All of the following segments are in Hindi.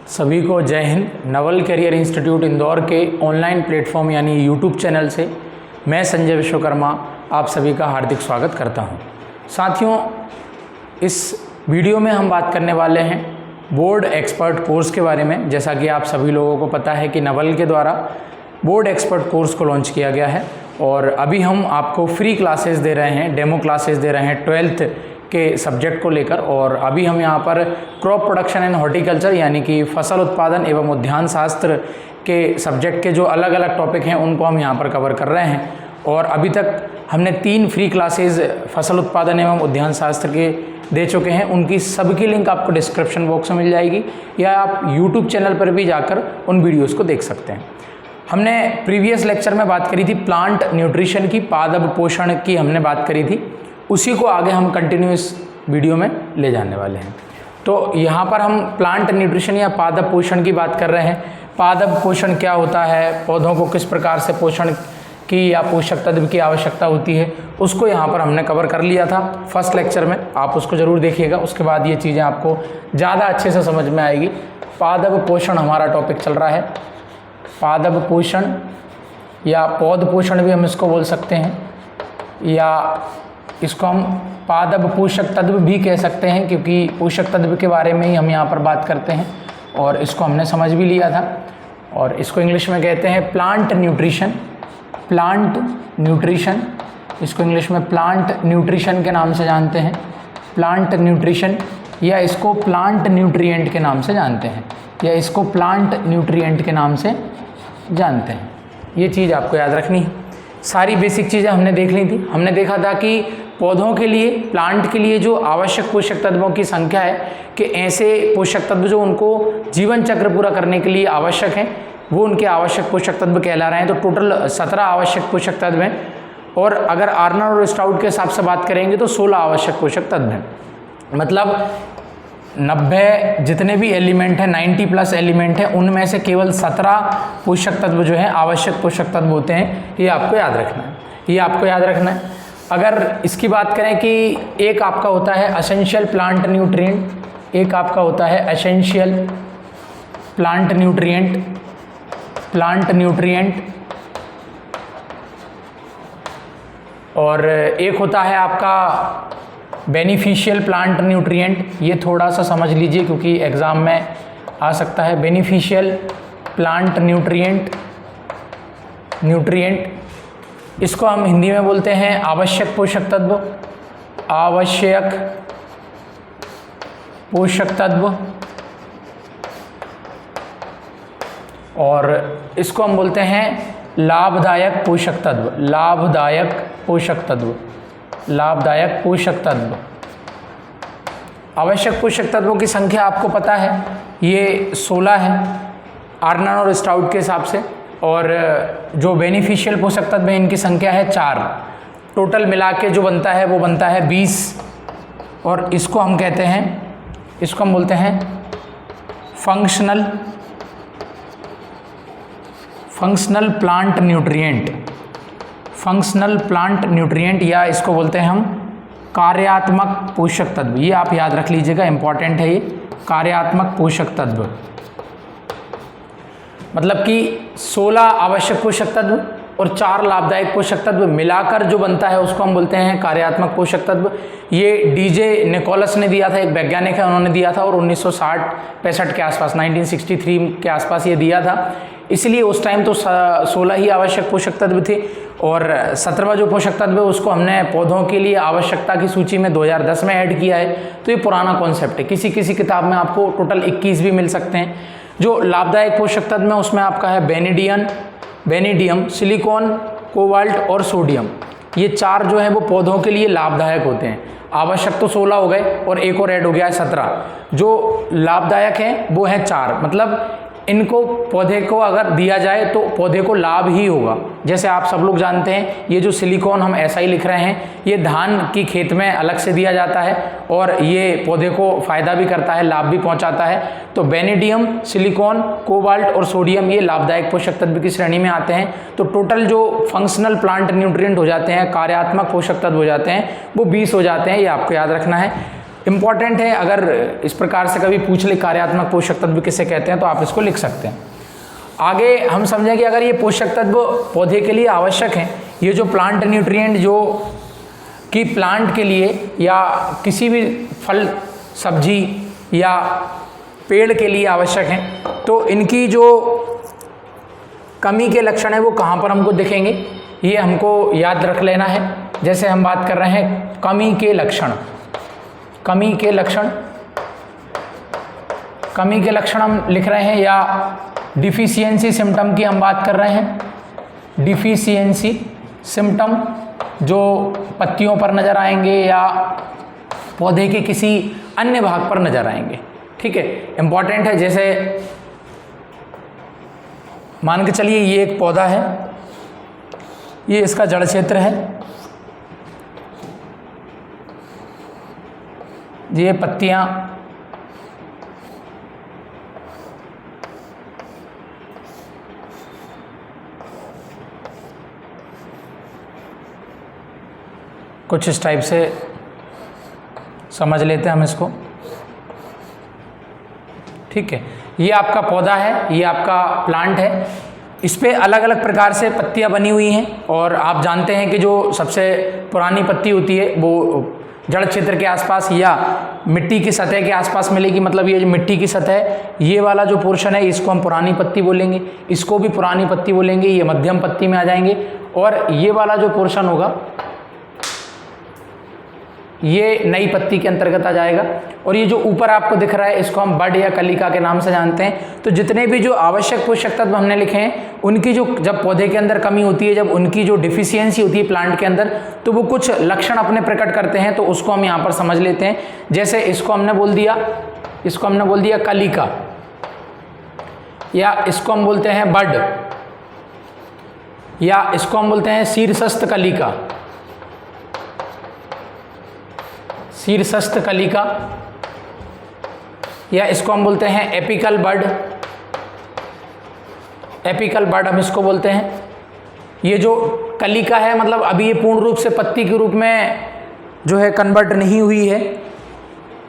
सभी को जय हिंद। नवल करियर इंस्टीट्यूट इंदौर के ऑनलाइन प्लेटफॉर्म यानी यूट्यूब चैनल से मैं संजय विश्वकर्मा आप सभी का हार्दिक स्वागत करता हूं। साथियों, इस वीडियो में हम बात करने वाले हैं बोर्ड एक्सपर्ट कोर्स के बारे में। जैसा कि आप सभी लोगों को पता है कि नवल के द्वारा बोर्ड एक्सपर्ट कोर्स को लॉन्च किया गया है और अभी हम आपको फ्री क्लासेस दे रहे हैं, डेमो क्लासेस दे रहे हैं 12th के सब्जेक्ट को लेकर। और अभी हम यहाँ पर क्रॉप प्रोडक्शन एंड हॉर्टिकल्चर यानी कि फसल उत्पादन एवं उद्यान शास्त्र के सब्जेक्ट के जो अलग अलग टॉपिक हैं उनको हम यहाँ पर कवर कर रहे हैं। और अभी तक हमने 3 फ्री क्लासेस फसल उत्पादन एवं उद्यान शास्त्र के दे चुके हैं। उनकी सबकी लिंक आपको डिस्क्रिप्शन बॉक्स में मिल जाएगी या आप यूट्यूब चैनल पर भी जाकर उन वीडियोज़ को देख सकते हैं। हमने प्रीवियस लेक्चर में बात करी थी प्लांट न्यूट्रिशन की, पादप पोषण की हमने बात करी थी, उसी को आगे हम कंटिन्यूस वीडियो में ले जाने वाले हैं। तो यहाँ पर हम प्लांट न्यूट्रिशन या पादप पोषण की बात कर रहे हैं। पादप पोषण क्या होता है, पौधों को किस प्रकार से पोषण की या पोषक तत्व की आवश्यकता होती है, उसको यहाँ पर हमने कवर कर लिया था फर्स्ट लेक्चर में। आप उसको ज़रूर देखिएगा, उसके बाद ये चीज़ें आपको ज़्यादा अच्छे से समझ में आएगी। पादप पोषण हमारा टॉपिक चल रहा है। पादप पोषण या पौध पोषण भी हम इसको बोल सकते हैं, या इसको हम पादप पोषक तत्व भी कह सकते हैं, क्योंकि पोषक तत्व के बारे में ही हम यहाँ पर बात करते हैं और इसको हमने समझ भी लिया था। और इसको इंग्लिश में कहते हैं प्लांट न्यूट्रिशन। प्लांट न्यूट्रिशन, इसको इंग्लिश में प्लांट न्यूट्रिशन के नाम से जानते हैं, प्लांट न्यूट्रिशन, या इसको प्लांट न्यूट्रिएंट के नाम से जानते हैं, या इसको प्लांट न्यूट्रिएंट के नाम से जानते हैं। ये चीज़ आपको याद रखनी है। सारी बेसिक चीज़ें हमने देख ली थी। हमने देखा था कि पौधों के लिए, प्लांट के लिए जो आवश्यक पोषक तत्वों की संख्या है, कि ऐसे पोषक तत्व जो उनको जीवन चक्र पूरा करने के लिए आवश्यक हैं, वो उनके आवश्यक पोषक तत्व कहला रहे हैं। तो टोटल 17 आवश्यक पोषक तत्व हैं, और अगर आर्नर और स्टाउट के हिसाब से बात करेंगे तो 16 आवश्यक पोषक तत्व हैं। मतलब 90 जितने भी एलिमेंट हैं, 90+ एलिमेंट हैं, उनमें से केवल 17 पोषक तत्व जो हैं आवश्यक पोषक तत्व होते हैं। ये आपको याद रखना है, ये आपको याद रखना है। अगर इसकी बात करें कि एक आपका होता है एसेंशियल प्लांट न्यूट्रिएंट, एक आपका होता है essential plant nutrient, plant nutrient, और एक होता है आपका बेनिफिशियल प्लांट न्यूट्रिएंट। ये थोड़ा सा समझ लीजिए क्योंकि एग्ज़ाम में आ सकता है। बेनिफिशियल प्लांट न्यूट्रिएंट, इसको हम हिंदी में बोलते हैं आवश्यक पोषक तत्व, आवश्यक पोषक तत्व, और इसको हम बोलते हैं लाभदायक पोषक तत्व, लाभदायक पोषक तत्व, लाभदायक पोषक तत्व। आवश्यक पोषक तत्वों की संख्या आपको पता है, ये 16 है आर्नर और स्टाउट के हिसाब से, और जो बेनिफिशियल पोषक तत्व हैं इनकी संख्या है 4। टोटल मिला के जो बनता है वो बनता है 20। और इसको हम कहते हैं, इसको हम बोलते हैं functional plant nutrient, functional plant nutrient, या इसको बोलते हैं हम कार्यात्मक पोषक तत्व। ये आप याद रख लीजिएगा, इंपॉर्टेंट है ये, कार्यात्मक पोषक तत्व। मतलब कि 16 आवश्यक पोषक तत्व और 4 लाभदायक पोषक तत्व मिलाकर जो बनता है उसको हम बोलते हैं कार्यात्मक पोषक तत्व। ये डीजे निकोलस ने दिया था, एक वैज्ञानिक है, उन्होंने दिया था, और 1960-65 के आसपास, 1963 के आसपास ये दिया था। इसलिए उस टाइम तो 16 ही आवश्यक पोषक तत्व थे, और 17वां जो पोषक तत्व है उसको हमने पौधों के लिए आवश्यकता की सूची में 2010 में ऐड किया है। तो ये पुराना कॉन्सेप्ट है, किसी किसी किताब में आपको टोटल 21 भी मिल सकते हैं। जो लाभदायक पोषक तत्व में उसमें आपका है बेनिडियम, सिलिकॉन, कोबाल्ट और सोडियम। ये 4 जो है वो पौधों के लिए लाभदायक होते हैं। आवश्यक तो 16 हो गए और एक और ऐड हो गया है 17। जो लाभदायक हैं वो हैं 4। मतलब इनको पौधे को अगर दिया जाए तो पौधे को लाभ ही होगा। जैसे आप सब लोग जानते हैं, ये जो सिलिकॉन हम ऐसा ही लिख रहे हैं, ये धान की खेत में अलग से दिया जाता है और ये पौधे को फ़ायदा भी करता है, लाभ भी पहुंचाता है। तो बेनिडियम, सिलिकॉन, कोबाल्ट और सोडियम ये लाभदायक पोषक तत्व की श्रेणी में आते हैं। तो टोटल जो फंक्शनल प्लांट न्यूट्रिएंट हो जाते हैं, कार्यात्मक पोषक तत्व हो जाते हैं, वो 20 हो जाते हैं। ये आपको याद रखना है। इम्पॉर्टेंट है, अगर इस प्रकार से कभी पूछ ले कार्यात्मक पोषक तत्व किसे कहते हैं तो आप इसको लिख सकते हैं। आगे हम समझें कि अगर ये पोषक तत्व पौधे के लिए आवश्यक हैं, ये जो प्लांट न्यूट्रिएंट जो कि प्लांट के लिए या किसी भी फल सब्जी या पेड़ के लिए आवश्यक हैं, तो इनकी जो कमी के लक्षण है वो कहाँ पर हमको दिखेंगे, ये हमको याद रख लेना है। जैसे हम बात कर रहे हैं कमी के लक्षण, कमी के लक्षण हम लिख रहे हैं, या डिफिशियंसी सिम्टम की हम बात कर रहे हैं। डिफिशियंसी सिम्टम जो पत्तियों पर नज़र आएंगे या पौधे के किसी अन्य भाग पर नज़र आएंगे, ठीक है, इम्पॉर्टेंट है। जैसे मान के चलिए ये एक पौधा है, ये इसका जड़ क्षेत्र है, ये पत्तियां कुछ इस टाइप से समझ लेते हैं हम इसको, ठीक है। ये आपका पौधा है, ये आपका प्लांट है, इस पे अलग अलग प्रकार से पत्तियां बनी हुई हैं, और आप जानते हैं कि जो सबसे पुरानी पत्ती होती है वो जड़ क्षेत्र के आसपास या मिट्टी की सतह के आसपास मिलेगी। मतलब ये जो मिट्टी की सतह, ये वाला जो पोर्शन है इसको हम पुरानी पत्ती बोलेंगे, इसको भी पुरानी पत्ती बोलेंगे, ये मध्यम पत्ती में आ जाएंगे, और ये वाला जो पोर्शन होगा ये नई पत्ती के अंतर्गत आ जाएगा। और ये जो ऊपर आपको दिख रहा है इसको हम बड या कलिका के नाम से जानते हैं। तो जितने भी जो आवश्यक पोषक तत्व हमने लिखे हैं, उनकी जो जब पौधे के अंदर कमी होती है, जब उनकी जो डिफिशियंसी होती है प्लांट के अंदर, तो वो कुछ लक्षण अपने प्रकट करते हैं। तो उसको हम यहाँ पर समझ लेते हैं। जैसे इसको हमने बोल दिया कलिका, या इसको हम बोलते हैं बड, या इसको हम बोलते हैं शीर्षस्थ कलिका, शीर्षस्थ कलिका, या इसको हम बोलते हैं एपिकल बड, एपिकल बड हम इसको बोलते हैं। ये जो कलिका है मतलब अभी ये पूर्ण रूप से पत्ती के रूप में जो है कन्वर्ट नहीं हुई है,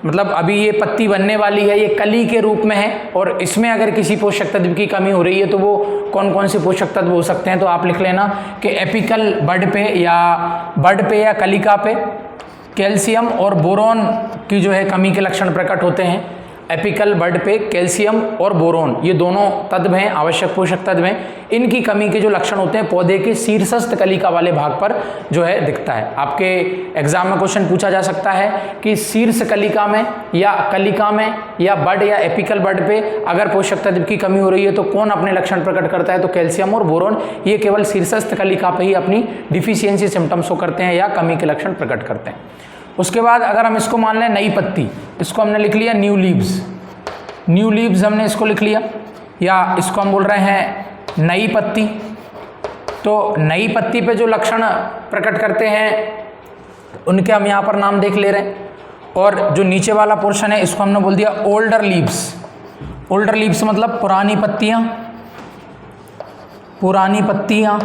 मतलब अभी ये पत्ती बनने वाली है, ये कली के रूप में है। और इसमें अगर किसी पोषक तत्व की कमी हो रही है तो वो कौन कौन से पोषक तत्व हो सकते हैं, तो आप लिख लेना कि एपिकल बड पे या कलिका पे कैल्शियम और बोरोन की जो है कमी के लक्षण प्रकट होते हैं। एपिकल बड पे कैल्शियम और बोरोन, ये दोनों तत्व हैं, आवश्यक पोषक तत्व हैं। इनकी कमी के जो लक्षण होते हैं पौधे के शीर्षस्थ कलिका वाले भाग पर जो है दिखता है। आपके एग्जाम में क्वेश्चन पूछा जा सकता है कि शीर्ष कलिका में या कलिका में या बड या एपिकल बड पे अगर पोषक तत्व की कमी हो रही है तो कौन अपने लक्षण प्रकट करता है, तो कैल्शियम और बोरोन। ये केवल शीर्षस्थ कलिका पर ही अपनी डिफिशियंसी सिम्टम्स शो करते हैं या कमी के लक्षण प्रकट करते हैं। उसके बाद अगर हम इसको मान लें नई पत्ती, इसको हमने लिख लिया न्यू लीव्स, न्यू लीव्स हमने इसको लिख लिया, या इसको हम बोल रहे हैं नई पत्ती। तो नई पत्ती पे जो लक्षण प्रकट करते हैं उनके हम यहाँ पर नाम देख ले रहे हैं। और जो नीचे वाला पोर्शन है इसको हमने बोल दिया ओल्डर लीव्स। ओल्डर लीव्स मतलब पुरानी पत्तियाँ, पुरानी पत्तियाँ,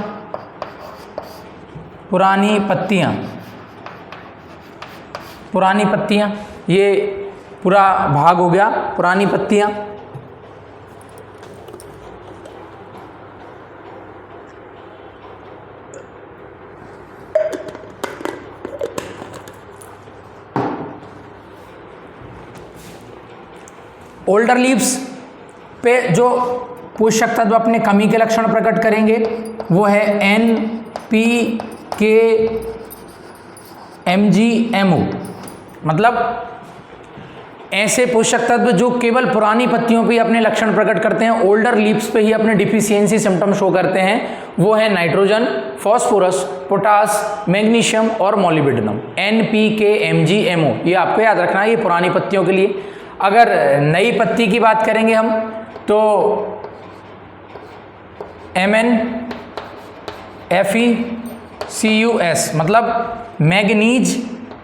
पुरानी पत्तियाँ, पुरानी पत्तियाँ, ये पूरा भाग हो गया पुरानी पत्तियाँ। ओल्डर लीव्स पे जो पोषक तत्व अपने कमी के लक्षण प्रकट करेंगे वो है NPK MgMO, मतलब ऐसे पोषक तत्व जो केवल पुरानी पत्तियों पे ही अपने लक्षण प्रकट करते हैं, ओल्डर लीव्स पे ही अपने डिफिशियंसी सिम्टम शो करते हैं। वो है नाइट्रोजन, फास्फोरस, पोटास, मैग्नीशियम और मोलिब्डेनम। NPK MgMO ये आपको याद रखना है, ये पुरानी पत्तियों के लिए। अगर नई पत्ती की बात करेंगे हम तो Mn FeCUS, मतलब मैग्नीज,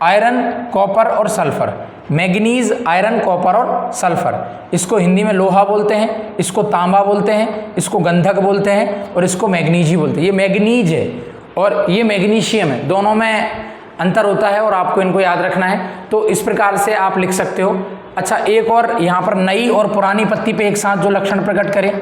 आयरन, कॉपर और सल्फर। मैग्नीज, आयरन, कॉपर और सल्फर, इसको हिंदी में लोहा बोलते हैं, इसको तांबा बोलते हैं, इसको गंधक बोलते हैं और इसको मैग्नीज ही बोलते हैं। ये मैग्नीज है और ये मैग्नीशियम है, दोनों में अंतर होता है और आपको इनको याद रखना है। तो इस प्रकार से आप लिख सकते हो। अच्छा, एक और यहाँ पर नई और पुरानी पत्ती पे एक साथ जो लक्षण प्रकट करें,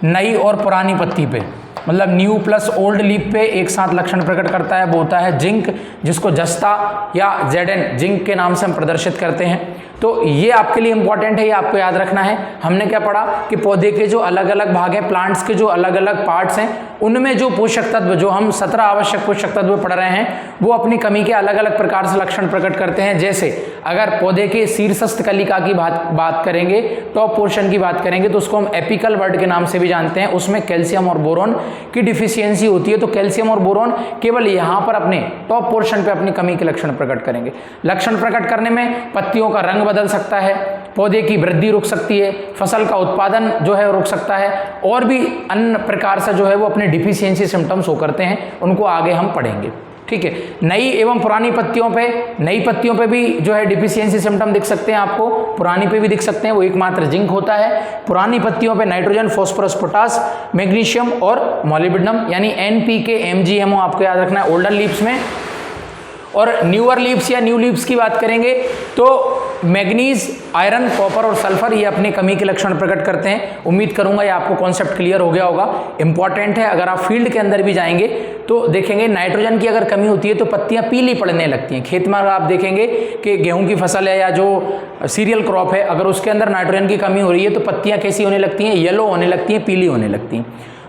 नई और पुरानी पत्ती पे, मतलब न्यू प्लस ओल्ड लीफ पे एक साथ लक्षण प्रकट करता है, वो होता है जिंक, जिसको जस्ता या जेडन जिंक के नाम से हम प्रदर्शित करते हैं। तो ये आपके लिए इंपॉर्टेंट है, ये आपको याद रखना है। हमने क्या पढ़ा कि पौधे के जो अलग अलग भाग हैं, प्लांट्स के जो अलग अलग पार्ट्स हैं, उनमें जो पोषक तत्व, जो हम 17 आवश्यक पोषक तत्व पढ़ रहे हैं, वो अपनी कमी के अलग अलग प्रकार से लक्षण प्रकट करते हैं। जैसे अगर पौधे के शीर्षस्थ कलिका की बात करेंगे, टॉप पोर्शन की बात करेंगे, तो उसको हम एपिकल वर्ड के नाम से भी जानते हैं। उसमें कैल्शियम और बोरोन की डिफिशियंसी होती है, तो कैल्शियम और बोरोन केवल यहाँ पर अपने टॉप पोर्शन पे अपनी कमी के लक्षण प्रकट करेंगे। लक्षण प्रकट करने में पत्तियों का रंग बदल सकता है, पौधे की वृद्धि रुक सकती है, फसल का उत्पादन जो है रुक सकता है, और भी अन्य प्रकार से जो है वो अपने डिफिशियंसी सिम्टम्स शो करते हैं, उनको आगे हम पढ़ेंगे। ठीक है, नई एवं पुरानी पत्तियों पे, नई पत्तियों पे भी जो है डिफिशियंसी सिम्टम दिख सकते हैं आपको, पुरानी पे भी दिख सकते हैं। वो एकमात्र जिंक होता है। पुरानी पत्तियों पे नाइट्रोजन, फास्फोरस, पोटास, मैग्नीशियम और मॉलिब्डेनम यानी NPK, MgMO आपको याद रखना है ओल्डर लीव्स में। और न्यूअर लीव्स या न्यू लीव्स की बात करेंगे तो मैग्नीज, आयरन, कॉपर और सल्फर ये अपनी कमी के लक्षण प्रकट करते हैं। उम्मीद करूंगा ये आपको कॉन्सेप्ट क्लियर हो गया होगा। इंपॉर्टेंट है, अगर आप फील्ड के अंदर भी जाएंगे तो देखेंगे नाइट्रोजन की अगर कमी होती है तो पत्तियां पीली पड़ने लगती हैं। खेत में अगर आप देखेंगे कि गेहूं की फसल है या जो सीरियल क्रॉप है, अगर उसके अंदर नाइट्रोजन की कमी हो रही है तो पत्तियां कैसी होने लगती हैं? येलो होने लगती हैं, पीली होने लगती हैं।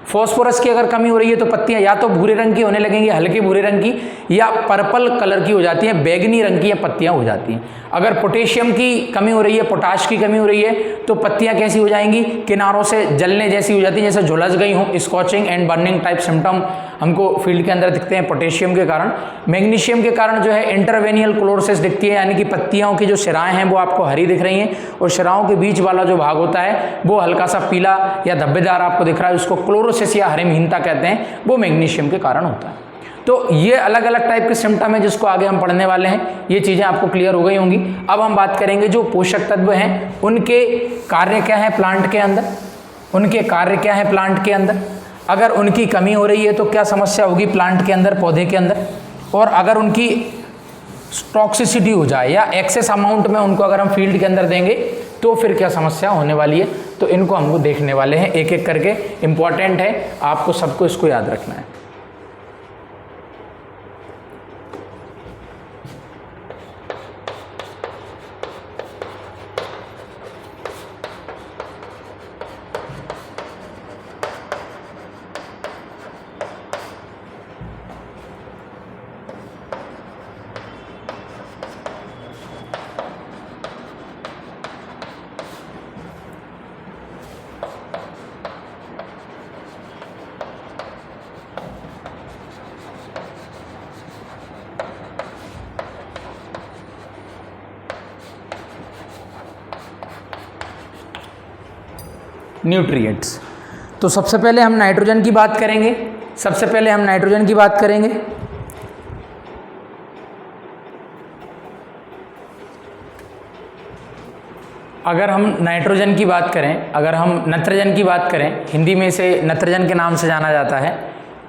फॉस्फोरस की अगर कमी हो रही है तो पत्तियां या तो भूरे रंग की होने लगेंगी, हल्के भूरे रंग की, या पर्पल कलर की हो जाती हैं, बैगनी रंग की या पत्तियां हो जाती हैं। अगर पोटेशियम की कमी हो रही है, पोटाश की कमी हो रही है, तो पत्तियां कैसी हो जाएंगी? किनारों से जलने जैसी हो जाती हैं, जैसे झुलस गई हो। Scorching and burning type symptom हमको फील्ड के अंदर दिखते हैं पोटेशियम के कारण। मैग्नीशियम के कारण जो है इंटरवेनियल क्लोरोसिस दिखती है, यानी कि पत्तियों की जो शिराएं हैं वो आपको हरी दिख रही हैं और शिराओं के बीच वाला जो भाग होता है वो हल्का सा पीला या धब्बेदार आपको दिख रहा है, उसको क्लोरोसिस या हरिमहीनता कहते हैं, वो मैग्नीशियम के कारण होता है। तो ये अलग अलग टाइप के सिम्टम है जिसको आगे हम पढ़ने वाले हैं। ये चीज़ें आपको क्लियर हो गई होंगी। अब हम बात करेंगे जो पोषक तत्व हैं उनके कार्य क्या है प्लांट के अंदर, उनके कार्य क्या है प्लांट के अंदर। अगर उनकी कमी हो रही है तो क्या समस्या होगी प्लांट के अंदर, पौधे के अंदर, और अगर उनकी टॉक्सिसिटी हो जाए या एक्सेस अमाउंट में उनको अगर हम फील्ड के अंदर देंगे तो फिर क्या समस्या होने वाली है। तो इनको हमको देखने वाले हैं एक एक करके। इंपॉर्टेंट है, आपको सबको इसको याद रखना है। न्यूट्रिएंट्स, तो सबसे पहले हम नाइट्रोजन की बात करेंगे। अगर हम नाइट्रोजन की बात करें, अगर हम नत्रजन की बात करें, हिंदी में इसे नत्रजन के नाम से जाना जाता है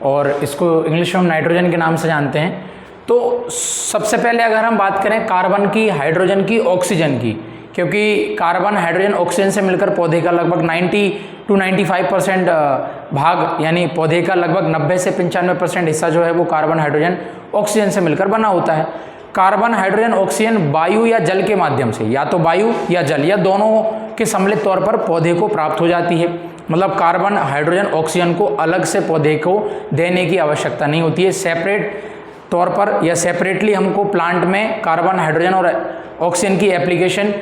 और इसको इंग्लिश में हम नाइट्रोजन के नाम से जानते हैं। तो सबसे पहले अगर हम बात करें कार्बन की, हाइड्रोजन की, ऑक्सीजन की, क्योंकि कार्बन, हाइड्रोजन, ऑक्सीजन से मिलकर पौधे का लगभग 90 to 95% भाग, यानी पौधे का लगभग 90 से 95% हिस्सा जो है वो कार्बन, हाइड्रोजन, ऑक्सीजन से मिलकर बना होता है। कार्बन, हाइड्रोजन, ऑक्सीजन वायु या जल के माध्यम से, या तो वायु या जल या दोनों के सम्मिलित तौर पर पौधे को प्राप्त हो जाती है। मतलब कार्बन, हाइड्रोजन, ऑक्सीजन को अलग से पौधे को देने की आवश्यकता नहीं होती है। सेपरेट तौर पर या सेपरेटली हमको प्लांट में कार्बन, हाइड्रोजन और ऑक्सीजन की एप्लीकेशन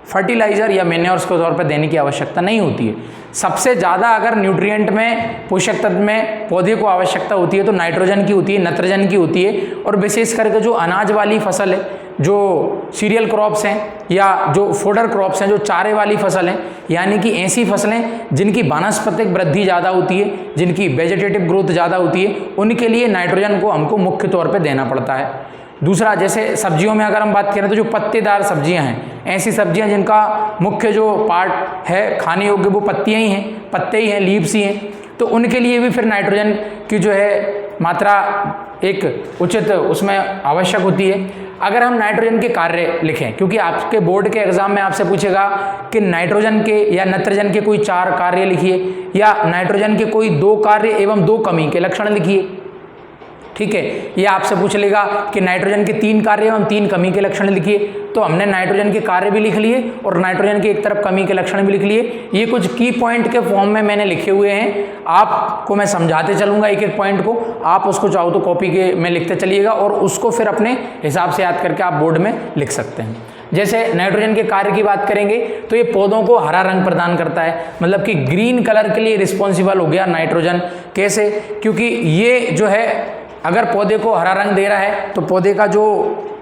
फर्टिलाइज़र या मैन्योर्स के तौर पर देने की आवश्यकता नहीं होती है। सबसे ज़्यादा अगर न्यूट्रिएंट में, पोषक तत्व में पौधे को आवश्यकता होती है तो नाइट्रोजन की होती है, नत्रजन की होती है। और विशेष करके जो अनाज वाली फसल है, जो सीरियल क्रॉप्स हैं या जो फोडर क्रॉप्स हैं, जो चारे वाली फसल हैं, यानी कि ऐसी फसलें जिनकी वानस्पतिक वृद्धि ज़्यादा होती है, जिनकी वेजिटेटिव ग्रोथ ज़्यादा होती है, उनके लिए नाइट्रोजन को हमको मुख्य तौर पर देना पड़ता है। दूसरा, जैसे सब्जियों में अगर हम बात करें तो जो पत्तेदार सब्जियां हैं, ऐसी सब्जियां जिनका मुख्य जो पार्ट है खाने योग्य वो पत्तियां ही हैं, पत्ते ही हैं, लीव्स ही हैं, तो उनके लिए भी फिर नाइट्रोजन की जो है मात्रा एक उचित उसमें आवश्यक होती है। अगर हम नाइट्रोजन के कार्य लिखें, क्योंकि आपके बोर्ड के एग्जाम में आपसे पूछेगा कि नाइट्रोजन के या नत्रजन के कोई 4 कार्य लिखिए या नाइट्रोजन के कोई 2 कार्य एवं 2 कमी के लक्षण लिखिए, ठीक है। ये आपसे पूछ लेगा कि नाइट्रोजन के 3 कार्य एवं 3 कमी के लक्षण लिखिए, तो हमने नाइट्रोजन के कार्य भी लिख लिए और नाइट्रोजन के एक तरफ कमी के लक्षण भी लिख लिए। ये कुछ की पॉइंट के फॉर्म में मैंने लिखे हुए हैं, आपको मैं समझाते चलूंगा एक एक पॉइंट को, आप उसको चाहो तो कॉपी के में लिखते चलिएगा और उसको फिर अपने हिसाब से याद करके आप बोर्ड में लिख सकते हैं। जैसे नाइट्रोजन के कार्य की बात करेंगे तो ये पौधों को हरा रंग प्रदान करता है, मतलब कि ग्रीन कलर के लिए रिस्पॉन्सिबल हो गया नाइट्रोजन। कैसे? क्योंकि ये जो है अगर पौधे को हरा रंग दे रहा है तो पौधे का जो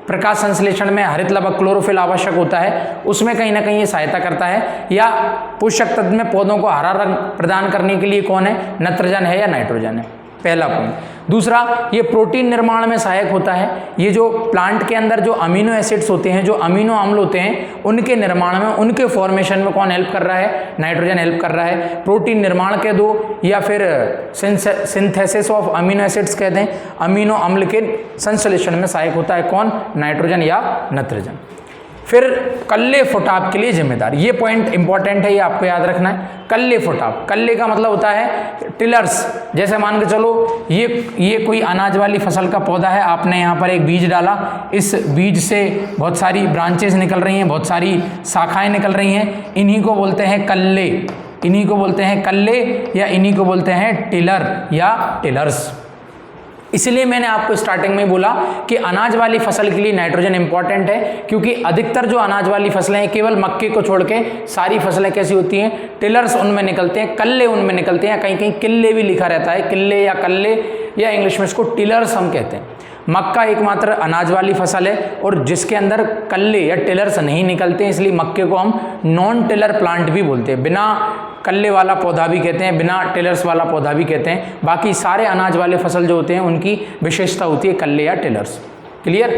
प्रकाश संश्लेषण में हरित लवक क्लोरोफिल आवश्यक होता है उसमें कहीं ना कहीं ये सहायता करता है। या पोषक तत्व में पौधों को हरा रंग प्रदान करने के लिए कौन है? नत्रजन है या नाइट्रोजन है, पहला पॉइंट। दूसरा, ये प्रोटीन निर्माण में सहायक होता है। ये जो प्लांट के अंदर जो अमीनो एसिड्स होते हैं, जो अमीनो अम्ल होते हैं, उनके निर्माण में, उनके फॉर्मेशन में कौन हेल्प कर रहा है? नाइट्रोजन हेल्प कर रहा है। प्रोटीन निर्माण कह दो या फिर सिंथेसिस ऑफ अमीनो एसिड्स कहते हैं, अमीनो अम्ल के संश्लेषण में सहायक होता है कौन? नाइट्रोजन या नत्रजन। फिर कल्ले फुटाव के लिए जिम्मेदार, ये पॉइंट इंपॉर्टेंट है, ये आपको याद रखना है। कल्ले फुटाव, कल्ले का मतलब होता है टिलर्स। जैसे मान के चलो ये कोई अनाज वाली फसल का पौधा है, आपने यहाँ पर एक बीज डाला, इस बीज से बहुत सारी ब्रांचेस निकल रही हैं, बहुत सारी शाखाएं निकल रही हैं, इन्हीं को बोलते हैं कल्ले, इन्हीं को बोलते हैं कल्ले या इन्हीं को बोलते हैं टिलर या टिलर्स। इसलिए मैंने आपको स्टार्टिंग में बोला कि अनाज वाली फसल के लिए नाइट्रोजन इंपॉर्टेंट है, क्योंकि अधिकतर जो अनाज वाली फसलें हैं, केवल मक्के को छोड़ के सारी फसलें कैसी होती हैं? टिलर्स उनमें निकलते हैं, कल्ले उनमें निकलते हैं, कहीं कहीं किल्ले भी लिखा रहता है, किल्ले या कल्ले या इंग्लिश में इसको टिलर्स हम कहते हैं। मक्का एकमात्र अनाज वाली फसल है और जिसके अंदर कल्ले या टिलर्स नहीं निकलते हैं, इसलिए मक्के को हम नॉन टिलर प्लांट भी बोलते हैं। बिना कल्ले वाला पौधा भी कहते हैं, बिना टिलर्स वाला पौधा भी कहते हैं। बाकी सारे अनाज वाले फसल जो होते हैं उनकी विशेषता होती है कल्ले या टिलर्स। क्लियर?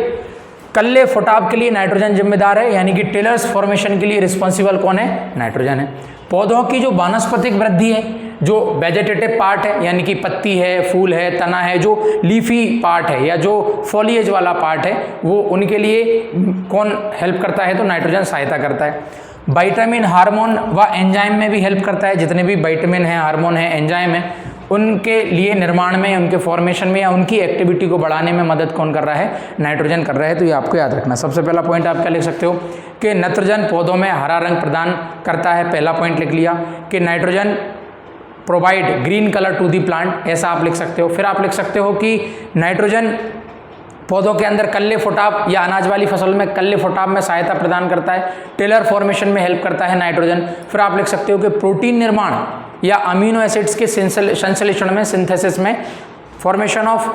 कल्ले फुटाव के लिए नाइट्रोजन जिम्मेदार है, यानी कि टिलर्स फॉर्मेशन के लिए रिस्पॉन्सिबल कौन है? नाइट्रोजन है। पौधों की जो वानस्पतिक वृद्धि है, जो वेजिटेटिव पार्ट है, यानी कि पत्ती है, फूल है, तना है, जो लीफी पार्ट है या जो फॉलिएज वाला पार्ट है, वो उनके लिए कौन हेल्प करता है? तो नाइट्रोजन सहायता करता है। विटामिन, हार्मोन व एंजाइम में भी हेल्प करता है। जितने भी विटामिन हैं, हार्मोन हैं, एंजाइम हैं, उनके लिए निर्माण में, उनके फॉर्मेशन में या उनकी एक्टिविटी को बढ़ाने में मदद कौन कर रहा है? नाइट्रोजन कर रहा है। तो ये आपको याद रखना। सबसे पहला पॉइंट आप क्या लिख सकते हो कि नाइट्रोजन पौधों में हरा रंग प्रदान करता है, पहला पॉइंट लिख लिया। कि nitrogen provide green colour to the plant, ऐसा आप लिख सकते हो। फिर आप लिख सकते हो कि नाइट्रोजन पौधों के अंदर कल्ले फुटाव या अनाज वाली फसल में कल्ले फुटाव में सहायता प्रदान करता है, टेलर फॉर्मेशन में हेल्प करता है नाइट्रोजन। फिर आप लिख सकते हो कि प्रोटीन निर्माण या अमीनो एसिड्स के संश्लेषण में, सिंथेसिस में, फॉर्मेशन ऑफ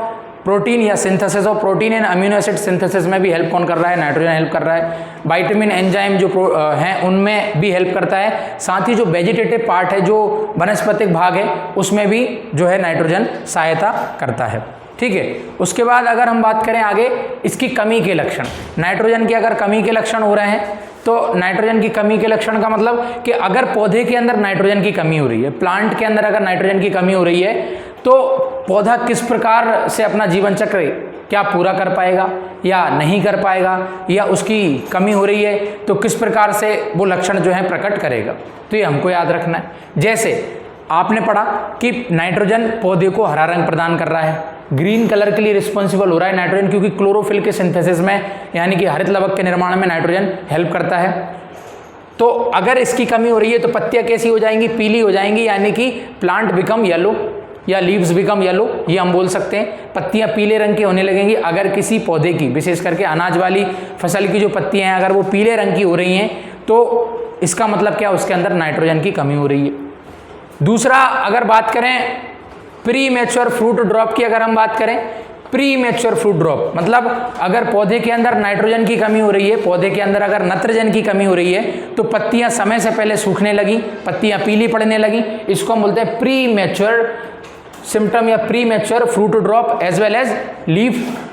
प्रोटीन या synthesis of protein and amino acid synthesis में भी हेल्प कौन कर रहा है? नाइट्रोजन हेल्प कर रहा है। विटामिन, एंजाइम जो हैं उनमें भी हेल्प करता है। साथ ही जो वेजिटेटिव पार्ट है, जो वनस्पतिक भाग है, उसमें भी जो है नाइट्रोजन सहायता करता है। ठीक है। उसके बाद अगर हम बात करें आगे इसकी कमी के लक्षण, नाइट्रोजन की अगर कमी के लक्षण हो रहे हैं तो नाइट्रोजन की कमी के लक्षण का मतलब कि अगर पौधे के अंदर नाइट्रोजन की कमी हो रही है, प्लांट के अंदर अगर नाइट्रोजन की कमी हो रही है, तो पौधा किस प्रकार से अपना जीवन चक्र क्या पूरा कर पाएगा या नहीं कर पाएगा, या उसकी कमी हो रही है तो किस प्रकार से वो लक्षण जो है प्रकट करेगा। तो ये हमको याद रखना है। जैसे आपने पढ़ा कि नाइट्रोजन पौधे को हरा रंग प्रदान कर रहा है, ग्रीन कलर के लिए रिस्पॉन्सिबल हो रहा है नाइट्रोजन, क्योंकि क्लोरोफिल के सिंथेसिस में यानी कि हरित लवक के निर्माण में नाइट्रोजन हेल्प करता है। तो अगर इसकी कमी हो रही है तो पत्तियां कैसी हो जाएंगी? पीली हो जाएंगी, यानी कि प्लांट बिकम येलो या लीव्स बिकम येलो, ये हम बोल सकते हैं। पत्तियां पीले रंग की होने लगेंगी अगर किसी पौधे की, विशेष करके अनाज वाली फसल की जो पत्तियां हैं अगर वो पीले रंग की हो रही हैं तो इसका मतलब क्या? उसके अंदर नाइट्रोजन की कमी हो रही है। दूसरा, अगर बात करें प्री मैच्योर फ्रूट ड्रॉप की, अगर हम बात करें प्री मैच्योर फ्रूट ड्रॉप, मतलब अगर पौधे के अंदर नाइट्रोजन की कमी हो रही है, पौधे के अंदर अगर नत्रजन की कमी हो रही है तो पत्तियां समय से पहले सूखने लगी, पत्तियां पीली पड़ने लगी, इसको हम बोलते हैं प्री मैच्योर सिम्टम या premature fruit drop as well as leaf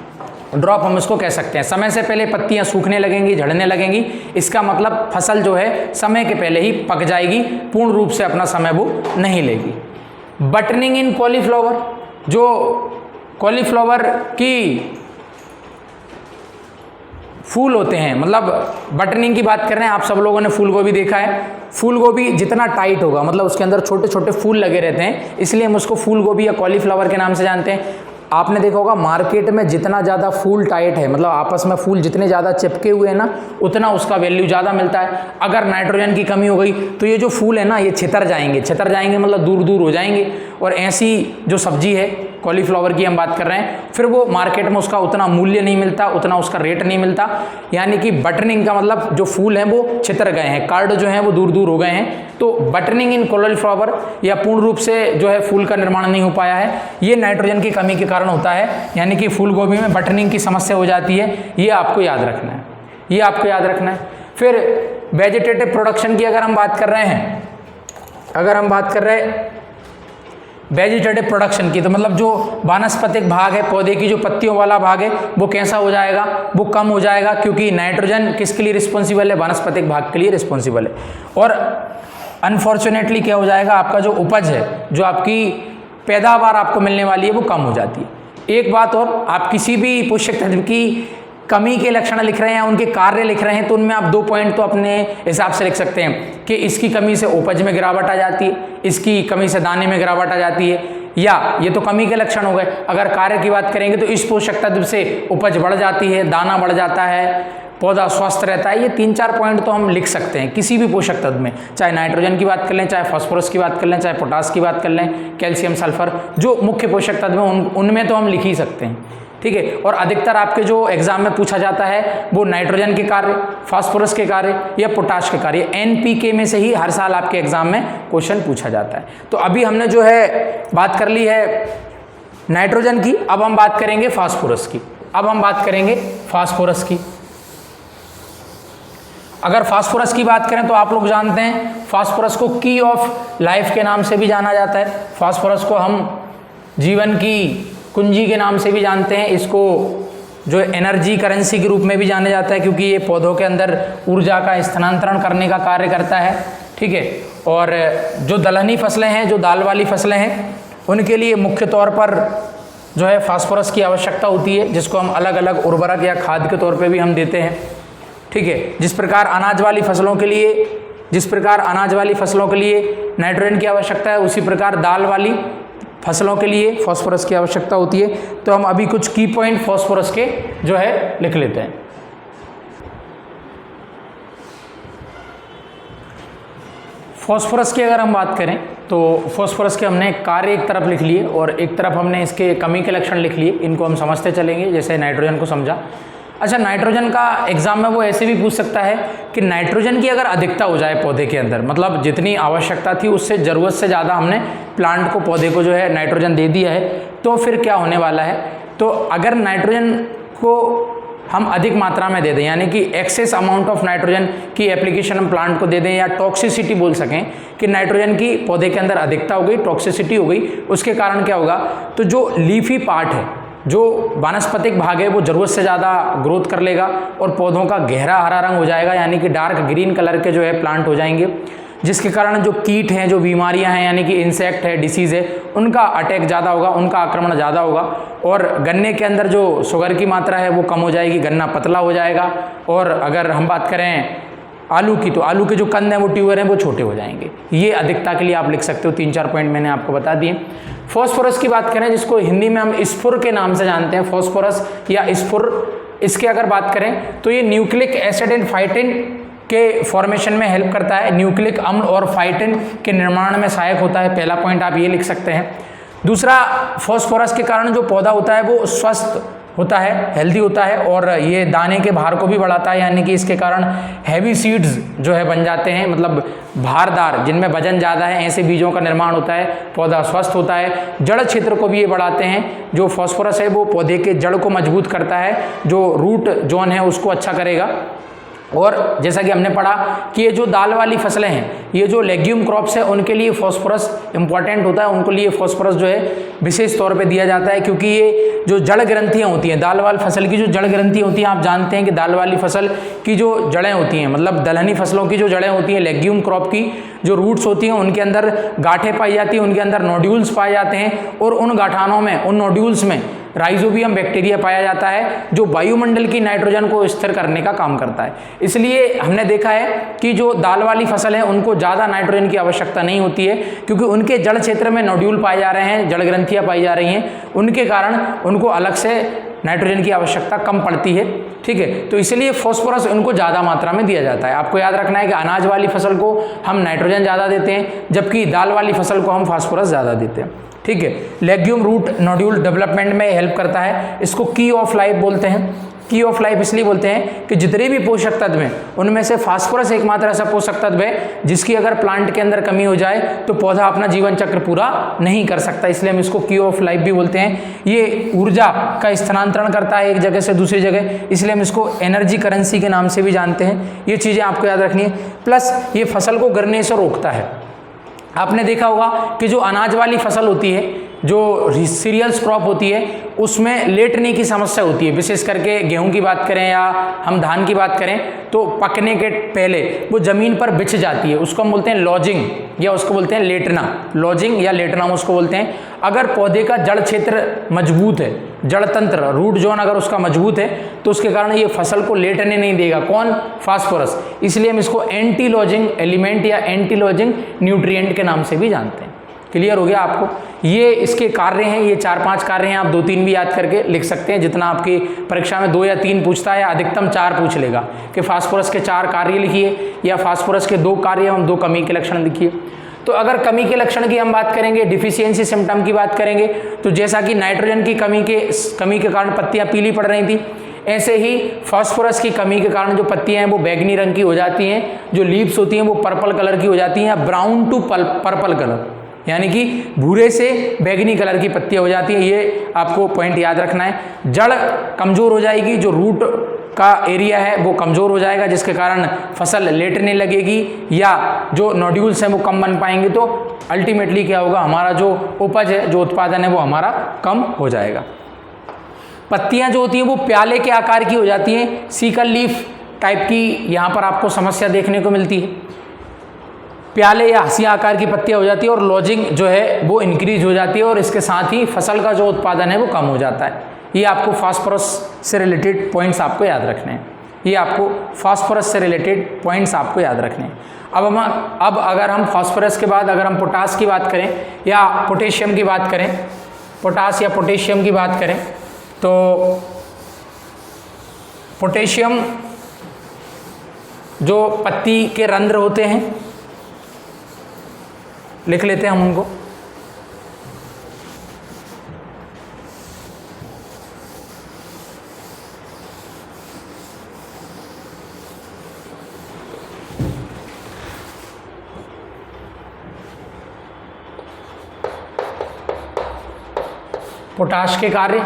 drop हम इसको कह सकते हैं। समय से पहले पत्तियां सूखने लगेंगी, झड़ने लगेंगी, इसका मतलब फसल जो है समय के पहले ही पक जाएगी, पूर्ण रूप से अपना समय वो नहीं लेगी। बटनिंग इन कॉलीफ्लावर, जो कॉलीफ्लावर की फूल होते हैं, मतलब बटनिंग की बात कर रहे हैं, आप सब लोगों ने फूल गोभी देखा है। फूल गोभी जितना टाइट होगा, मतलब उसके अंदर छोटे छोटे फूल लगे रहते हैं, इसलिए हम उसको फूल गोभी या कॉलीफ्लावर के नाम से जानते हैं। आपने देखा होगा मार्केट में जितना ज़्यादा फूल टाइट है, मतलब आपस में फूल जितने ज़्यादा चिपके हुए हैं ना, उतना उसका वैल्यू ज़्यादा मिलता है। अगर नाइट्रोजन की कमी हो गई तो ये जो फूल है ना, ये छितर जाएंगे मतलब दूर दूर हो जाएंगे। और ऐसी जो सब्जी है कॉलीफ्लावर की हम बात कर रहे हैं, फिर वो मार्केट में उसका उतना मूल्य नहीं मिलता, उतना उसका रेट नहीं मिलता। यानी कि बटनिंग का मतलब जो फूल हैं वो छितर गए हैं, कार्ड जो हैं वो दूर दूर हो गए हैं। तो बटनिंग इन कॉलीफ्लावर या पूर्ण रूप से जो है फूल का निर्माण नहीं हो पाया है, ये नाइट्रोजन की कमी के कारण होता है। यानी कि फूल गोभी में बटनिंग की समस्या हो जाती है, ये आपको याद रखना है, ये आपको याद रखना है। फिर वेजिटेटिव प्रोडक्शन की अगर हम बात कर रहे हैं, अगर हम बात कर रहे हैं वेजिटेटिव प्रोडक्शन की, तो मतलब जो वानस्पतिक भाग है, पौधे की जो पत्तियों वाला भाग है, वो कैसा हो जाएगा, वो कम हो जाएगा, क्योंकि नाइट्रोजन किसके लिए रिस्पॉन्सिबल है, वानस्पतिक भाग के लिए रिस्पॉन्सिबल है। और अनफॉर्चुनेटली क्या हो जाएगा, आपका जो उपज है, जो आपकी पैदावार आपको मिलने वाली है, वो कम हो जाती है। एक बात और, आप किसी भी पोषक तत्व की कमी के लक्षण लिख रहे हैं, उनके कार्य लिख रहे हैं, तो उनमें आप 2 पॉइंट तो अपने हिसाब से लिख सकते हैं कि इसकी कमी से उपज में गिरावट आ जाती है, इसकी कमी से दाने में गिरावट आ जाती है, या ये तो कमी के लक्षण हो गए। अगर कार्य की बात करेंगे तो इस पोषक तत्व से उपज बढ़ जाती है, दाना बढ़ जाता है, पौधा स्वस्थ रहता है। ये 3-4 पॉइंट तो हम लिख सकते हैं किसी भी पोषक तत्व में, चाहे नाइट्रोजन की बात कर लें, चाहे फास्फोरस की बात कर लें, चाहे पोटास की बात कर लें, कैल्शियम, सल्फर, जो मुख्य पोषक तत्व हैं उनमें तो हम लिख ही सकते हैं, ठीक है। और अधिकतर आपके जो एग्जाम में पूछा जाता है वो नाइट्रोजन के कार्य, फास्फोरस के कार्य या पोटाश के कार्य, एनपीके में से ही हर साल आपके एग्जाम में क्वेश्चन पूछा जाता है। तो अभी हमने जो है बात कर ली है नाइट्रोजन की, अब हम बात करेंगे फास्फोरस की। अब हम बात करेंगे फास्फोरस की। अगर फास्फोरस की बात करें तो आप लोग जानते हैं फास्फोरस को की ऑफ लाइफ के नाम से भी जाना जाता है। फास्फोरस को हम जीवन की कुंजी के नाम से भी जानते हैं। इसको जो एनर्जी करेंसी के रूप में भी जाना जाता है, क्योंकि ये पौधों के अंदर ऊर्जा का स्थानांतरण करने का कार्य करता है, ठीक है। और जो दलहनी फसलें हैं, जो दाल वाली फसलें हैं, उनके लिए मुख्य तौर पर जो है फास्फोरस की आवश्यकता होती है, जिसको हम अलग अलग उर्वरक या खाद के तौर पे भी हम देते हैं, ठीक है। जिस प्रकार अनाज वाली फसलों के लिए नाइट्रोजन की आवश्यकता है, उसी प्रकार दाल वाली फसलों के लिए फास्फोरस की आवश्यकता होती है। तो हम अभी कुछ की पॉइंट फास्फोरस के जो है लिख लेते हैं। फास्फोरस की अगर हम बात करें तो फास्फोरस के हमने कार्य एक तरफ लिख लिए और एक तरफ हमने इसके कमी के लक्षण लिख लिए। इनको हम समझते चलेंगे जैसे नाइट्रोजन को समझा। अच्छा, नाइट्रोजन का एग्जाम में वो ऐसे भी पूछ सकता है कि नाइट्रोजन की अगर अधिकता हो जाए पौधे के अंदर, मतलब जितनी आवश्यकता थी उससे ज़रूरत से ज़्यादा हमने प्लांट को, पौधे को जो है नाइट्रोजन दे दिया है, तो फिर क्या होने वाला है। तो अगर नाइट्रोजन को हम अधिक मात्रा में दे दें, यानी कि एक्सेस अमाउंट ऑफ नाइट्रोजन की एप्लीकेशन हम प्लांट को दे दें, या टॉक्सिसिटी बोल सकें कि नाइट्रोजन की पौधे के अंदर अधिकता हो गई, टॉक्सिसिटी हो गई, उसके कारण क्या होगा, तो जो लीफी पार्ट है, जो वानस्पतिक भाग है, वो ज़रूरत से ज़्यादा ग्रोथ कर लेगा और पौधों का गहरा हरा रंग हो जाएगा, यानी कि डार्क ग्रीन कलर के जो है प्लांट हो जाएंगे, जिसके कारण जो कीट हैं, जो बीमारियां हैं, यानी कि इंसेक्ट है, डिसीज़ है, उनका अटैक ज़्यादा होगा, उनका आक्रमण ज़्यादा होगा। और गन्ने के अंदर जो शुगर की मात्रा है वो कम हो जाएगी, गन्ना पतला हो जाएगा। और अगर हम बात करें आलू की, तो आलू के जो कंद हैं, वो ट्यूबर हैं, वो छोटे हो जाएंगे। ये अधिकता के लिए आप लिख सकते हो। 3-4 पॉइंट मैंने आपको बता दिए। फास्फोरस की बात करें, जिसको हिंदी में हम स्फुर के नाम से जानते हैं, फास्फोरस या स्फुर, इसके अगर बात करें तो ये न्यूक्लिक एसिड एंड फाइटिन के फॉर्मेशन में हेल्प करता है, न्यूक्लिक अम्ल और फाइटिन के निर्माण में सहायक होता है। पहला पॉइंट आप ये लिख सकते हैं। दूसरा, फास्फोरस के कारण जो पौधा होता है वो स्वस्थ होता है, हेल्दी होता है, और ये दाने के भार को भी बढ़ाता है, यानी कि इसके कारण हैवी सीड्स जो है बन जाते हैं, मतलब भारदार, जिनमें वजन ज़्यादा है, ऐसे बीजों का निर्माण होता है, पौधा स्वस्थ होता है। जड़ क्षेत्र को भी ये बढ़ाते हैं। जो फास्फोरस है वो पौधे के जड़ को मजबूत करता है, जो रूट जोन है उसको अच्छा करेगा। और जैसा कि हमने पढ़ा कि ये जो दाल वाली फसलें हैं, ये जो लेग्यूम क्रॉप्स है, उनके लिए फास्फोरस इंपॉर्टेंट होता है, उनके लिए फास्फोरस जो है विशेष तौर पे दिया जाता है, क्योंकि ये जो जड़ ग्रंथियाँ होती हैं, दाल वाली फसल की जो जड़ ग्रंथियाँ होती हैं, आप जानते हैं कि दाल वाली फसल की जो जड़ें होती हैं, मतलब दलहनी फसलों की जो जड़ें होती हैं, लेग्यूम क्रॉप की जो रूट्स होती हैं, उनके अंदर गांठें पाई जाती हैं, उनके अंदर नोड्यूल्स पाए जाते हैं, और उन गांठानों में, उन नोड्यूल्स में राइजोबियम बैक्टीरिया पाया जाता है जो वायुमंडल की नाइट्रोजन को स्थिर करने का काम करता है। इसलिए हमने देखा है कि जो दाल वाली फसल है उनको ज़्यादा नाइट्रोजन की आवश्यकता नहीं होती है, क्योंकि उनके जड़ क्षेत्र में नोड्यूल पाए जा रहे हैं, जड़ ग्रंथियाँ पाई जा रही हैं, उनके कारण उनको अलग से नाइट्रोजन की आवश्यकता कम पड़ती है। ठीक है, तो इसलिए फॉस्फोरस उनको ज़्यादा मात्रा में दिया जाता है। आपको याद रखना है कि अनाज वाली फसल को हम नाइट्रोजन ज़्यादा देते हैं, जबकि दाल वाली फसल को हम फास्फोरस ज़्यादा देते हैं। ठीक है, लेग्यूम रूट नोड्यूल डेवलपमेंट में हेल्प करता है। इसको की ऑफ लाइफ बोलते हैं। की ऑफ लाइफ इसलिए बोलते हैं कि जितने भी पोषक तत्व हैं उनमें से फास्फोरस एकमात्र ऐसा पोषक तत्व है जिसकी अगर प्लांट के अंदर कमी हो जाए तो पौधा अपना जीवन चक्र पूरा नहीं कर सकता, इसलिए हम इसको की ऑफ लाइफ भी बोलते हैं। ये ऊर्जा का स्थानांतरण करता है एक जगह से दूसरी जगह, इसलिए हम इसको एनर्जी करेंसी के नाम से भी जानते हैं। ये चीज़ें आपको याद रखनी है। प्लस ये फसल को गिरने से रोकता है। आपने देखा होगा कि जो अनाज वाली फसल होती है, जो सीरियल्स क्रॉप होती है, उसमें लेटने की समस्या होती है। विशेष करके गेहूं की बात करें या हम धान की बात करें तो पकने के पहले वो ज़मीन पर बिछ जाती है, उसको हम बोलते हैं लॉजिंग या उसको बोलते हैं लेटना। लॉजिंग या लेटना हम उसको बोलते हैं। अगर पौधे का जड़ क्षेत्र मजबूत है, जड़ तंत्र रूट जोन अगर उसका मजबूत है तो उसके कारण ये फसल को लेटने नहीं देगा। कौन? फास्फोरस। इसलिए हम इसको एंटी लॉजिंग एलिमेंट या एंटी लॉजिंग न्यूट्रिएंट के नाम से भी जानते हैं। क्लियर हो गया आपको? ये इसके कार्य हैं, ये 4-5 कार्य हैं। आप 2-3 भी याद करके लिख सकते हैं, जितना आपकी परीक्षा में 2 या 3 पूछता है, अधिकतम 4 पूछ लेगा कि फास्फोरस के 4 कार्य लिखिए या फास्फोरस के 2 कार्य एवं 2 कमी के लक्षण लिखिए। तो अगर कमी के लक्षण की हम बात करेंगे, डिफिशियंसी सिम्टम की बात करेंगे, तो जैसा कि नाइट्रोजन की कमी के कारण पत्तियां पीली पड़ रही थी, ऐसे ही फास्फोरस की कमी के कारण जो पत्तियां हैं वो बैगनी रंग की हो जाती हैं, जो लीव्स होती हैं वो पर्पल कलर की हो जाती हैं या ब्राउन टू पर्पल कलर, यानी कि भूरे से बैगनी कलर की पत्तियां हो जाती हैं। ये आपको पॉइंट याद रखना है। जड़ कमज़ोर हो जाएगी, जो रूट का एरिया है वो कमज़ोर हो जाएगा, जिसके कारण फसल लेटने लगेगी या जो नोड्यूल्स हैं वो कम बन पाएंगे। तो अल्टीमेटली क्या होगा, हमारा जो उपज है, जो उत्पादन है वो हमारा कम हो जाएगा। पत्तियां जो होती हैं वो प्याले के आकार की हो जाती हैं, सिकल लीफ टाइप की यहाँ पर आपको समस्या देखने को मिलती है। प्याले या हंसिया आकार की पत्तियां हो जाती है और लॉजिंग जो है वो इंक्रीज हो जाती है और इसके साथ ही फसल का जो उत्पादन है वो कम हो जाता है। ये आपको फास्फोरस से रिलेटेड पॉइंट्स आपको याद रखने हैं। ये आपको फास्फोरस से रिलेटेड पॉइंट्स आपको याद रखने हैं। अब अगर हम फास्फोरस के बाद अगर हम पोटास की बात करें या पोटेशियम की बात करें, पोटास या पोटेशियम की बात करें, तो पोटेशियम जो पत्ती के रंध्र होते हैं, लिख लेते हैं हम उनको। पोटाश के कार्य,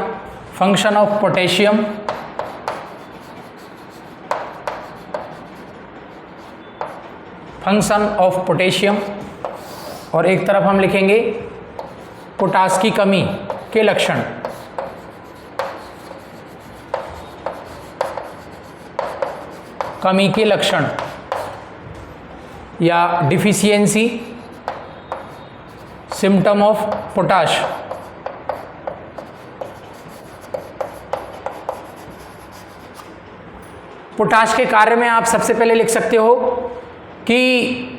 function of potassium, function of potassium, और एक तरफ हम लिखेंगे पोटास की कमी के लक्षण। कमी के लक्षण या deficiency symptom of potash. Potash के कार्य में आप सबसे पहले लिख सकते हो कि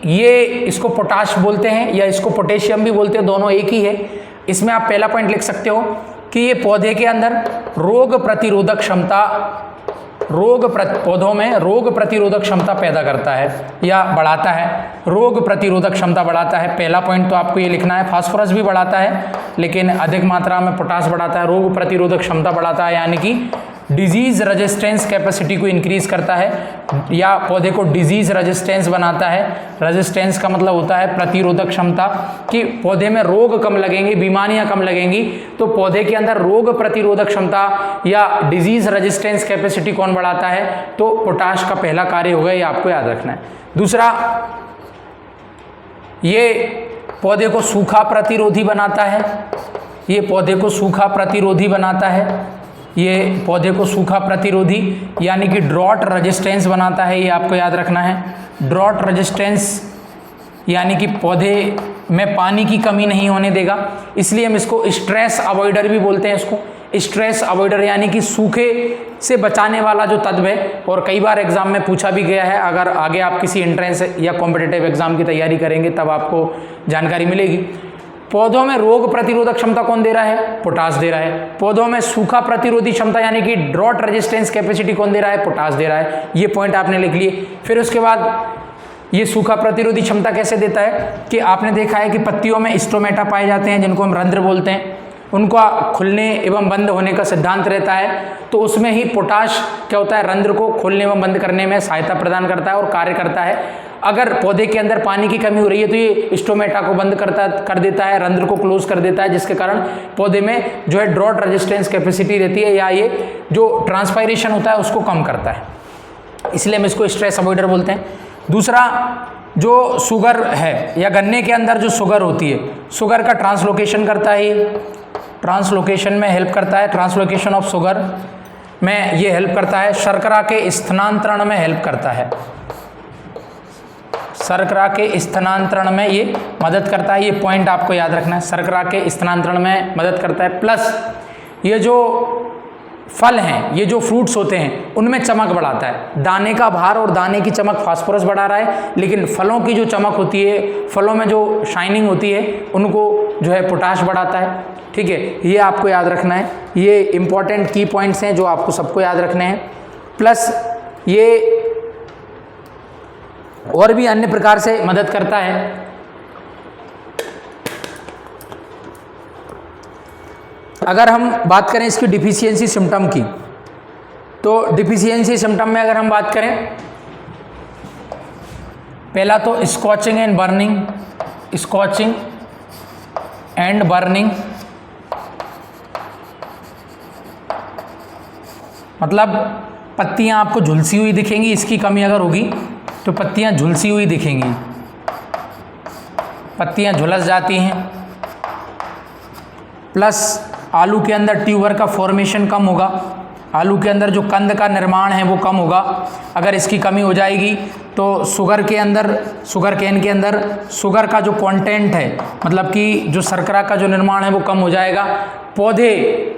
ये इसको पोटाश बोलते हैं या इसको पोटेशियम भी बोलते हैं, दोनों एक ही है। इसमें आप पहला पॉइंट लिख सकते हो कि ये पौधे के अंदर रोग प्रतिरोधक क्षमता, पौधों में रोग प्रतिरोधक क्षमता पैदा करता है या बढ़ाता है। रोग प्रतिरोधक क्षमता बढ़ाता है, पहला पॉइंट तो आपको ये लिखना है। फास्फोरस भी बढ़ाता है लेकिन अधिक मात्रा में पोटाश बढ़ाता है। रोग प्रतिरोधक क्षमता बढ़ाता है यानी कि डिजीज़ रेजिस्टेंस कैपेसिटी को इंक्रीज करता है या पौधे को डिजीज़ रेजिस्टेंस बनाता है। रेजिस्टेंस का मतलब होता है प्रतिरोधक क्षमता, कि पौधे में रोग कम लगेंगे, बीमारियां कम लगेंगी। तो पौधे के अंदर रोग प्रतिरोधक क्षमता या डिजीज़ रेजिस्टेंस कैपेसिटी कौन बढ़ाता है? तो पोटाश का पहला कार्य होगा, ये आपको याद रखना है। दूसरा, ये पौधे को सूखा प्रतिरोधी बनाता है। ये पौधे को सूखा प्रतिरोधी बनाता है। ये पौधे को सूखा प्रतिरोधी यानी कि ड्रॉट रेजिस्टेंस बनाता है, ये आपको याद रखना है। ड्रॉट रेजिस्टेंस यानी कि पौधे में पानी की कमी नहीं होने देगा, इसलिए हम इसको स्ट्रेस अवॉइडर भी बोलते हैं। इसको स्ट्रेस अवॉइडर यानी कि सूखे से बचाने वाला जो तत्व है, और कई बार एग्जाम में पूछा भी गया है। अगर आगे आप किसी एंट्रेंस या कॉम्पिटिटिव एग्जाम की तैयारी करेंगे तब आपको जानकारी मिलेगी। पौधों में रोग प्रतिरोधक क्षमता कौन दे रहा है? पोटाश दे रहा है। पौधों में सूखा प्रतिरोधी क्षमता यानी कि ड्रॉट रेजिस्टेंस कैपेसिटी कौन दे रहा है? पोटाश दे रहा है। ये पॉइंट आपने लिख लिए। फिर उसके बाद ये सूखा प्रतिरोधी क्षमता कैसे देता है कि आपने देखा है कि पत्तियों में स्टोमेटा पाए जाते हैं जिनको हम रंध्र बोलते हैं, उनका खुलने एवं बंद होने का सिद्धांत रहता है। तो उसमें ही पोटाश क्या होता है? रंध्र को खोलने एवं बंद करने में सहायता प्रदान करता है और कार्य करता है। अगर पौधे के अंदर पानी की कमी हो रही है तो ये स्टोमेटा को बंद कर देता है, रंध्र को क्लोज कर देता है, जिसके कारण पौधे में जो है ड्रॉट रेजिस्टेंस कैपेसिटी रहती है या ये जो ट्रांसपायरेशन होता है उसको कम करता है, इसलिए हम इसको स्ट्रेस अवॉइडर बोलते हैं। दूसरा जो शुगर है या गन्ने के अंदर जो शुगर होती है, शुगर का ट्रांसलोकेशन करता है, ट्रांसलोकेशन में हेल्प करता है, ट्रांसलोकेशन ऑफ शुगर में ये हेल्प करता है। शर्करा के स्थानांतरण में हेल्प करता है, शर्करा के स्थानांतरण में ये मदद करता है। ये पॉइंट आपको याद रखना है, शर्करा के स्थानांतरण में मदद करता है। प्लस ये जो फल हैं, ये जो फ्रूट्स होते हैं उनमें चमक बढ़ाता है। दाने का भार और दाने की चमक फास्फोरस बढ़ा रहा है, लेकिन फलों की जो चमक होती है, फलों में जो शाइनिंग होती है, उनको जो है पोटाश बढ़ाता है। ठीक है, ये आपको याद रखना है। ये इंपॉर्टेंट की पॉइंट्स हैं जो आपको सबको याद रखने हैं। प्लस ये और भी अन्य प्रकार से मदद करता है। अगर हम बात करें इसकी डिफिशियंसी सिम्टम की, तो डिफिशियंसी सिम्टम में अगर हम बात करें, पहला तो scorching and burning, scorching and burning मतलब पत्तियां आपको झुलसी हुई दिखेंगी, इसकी कमी अगर होगी तो पत्तियां झुलसी हुई दिखेंगी, पत्तियां झुलस जाती हैं। प्लस आलू के अंदर ट्यूबर का फॉर्मेशन कम होगा, आलू के अंदर जो कंद का निर्माण है वो कम होगा। अगर इसकी कमी हो जाएगी तो शुगर के अंदर, शुगर केन के अंदर शुगर का जो कंटेंट है, मतलब कि जो शर्करा का जो निर्माण है वो कम हो जाएगा। पौधे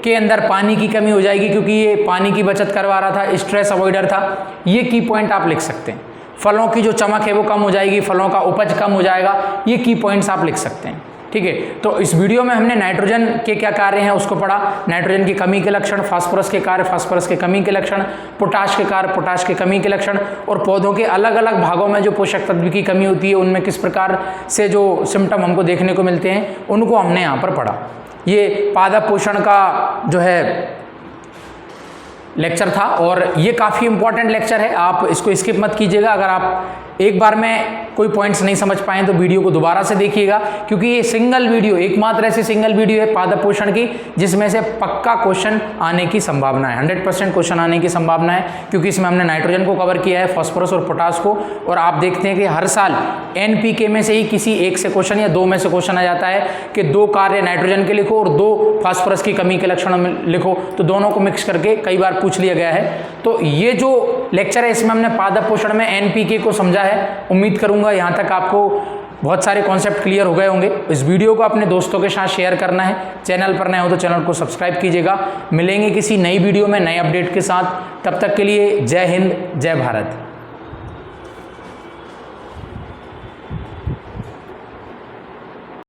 के अंदर पानी की कमी हो जाएगी क्योंकि ये पानी की बचत करवा रहा था, स्ट्रेस अवॉइडर था। ये की पॉइंट आप लिख सकते हैं। फलों की जो चमक है वो कम हो जाएगी, फलों का उपज कम हो जाएगा। ये की पॉइंट्स आप लिख सकते हैं। ठीक है, तो इस वीडियो में हमने नाइट्रोजन के क्या कार्य हैं उसको पढ़ा। नाइट्रोजन की कमी के लक्षण, फास्फोरस के कार्य, फास्फोरस के कमी के लक्षण, पोटाश के कार्य, पोटाश के कमी के लक्षण, और पौधों के अलग अलग भागों में जो पोषक तत्व की कमी होती है उनमें किस प्रकार से जो सिम्टम हमको देखने को मिलते हैं उनको हमने यहाँ पर पढ़ा। ये पादप पोषण का जो है लेक्चर था और ये काफ़ी इंपॉर्टेंट लेक्चर है, आप इसको स्किप मत कीजिएगा। अगर आप एक बार में कोई पॉइंट्स नहीं समझ पाएँ तो वीडियो को दोबारा से देखिएगा, क्योंकि ये सिंगल वीडियो, एकमात्र ऐसी सिंगल वीडियो है पादप पोषण की जिसमें से पक्का क्वेश्चन आने की संभावना है, 100% क्वेश्चन आने की संभावना है, क्योंकि इसमें हमने नाइट्रोजन को कवर किया है, फास्फोरस और पोटाश को। और आप देखते हैं कि हर साल NPK में से ही किसी एक से क्वेश्चन या दो में से क्वेश्चन आ जाता है कि 2 कार्य नाइट्रोजन के लिखो और 2 फास्फोरस की कमी के लक्षण लिखो, तो दोनों को मिक्स करके कई बार पूछ लिया गया है। तो ये जो लेक्चर है इसमें हमने पादप पोषण में NPK को समझा है। उम्मीद करूंगा यहाँ तक आपको बहुत सारे कॉन्सेप्ट क्लियर हो गए होंगे। इस वीडियो को अपने दोस्तों के साथ शेयर करना है। चैनल पर नए हो तो चैनल को सब्सक्राइब कीजिएगा। मिलेंगे किसी नई वीडियो में नए अपडेट के साथ, तब तक के लिए जय हिंद, जय भारत।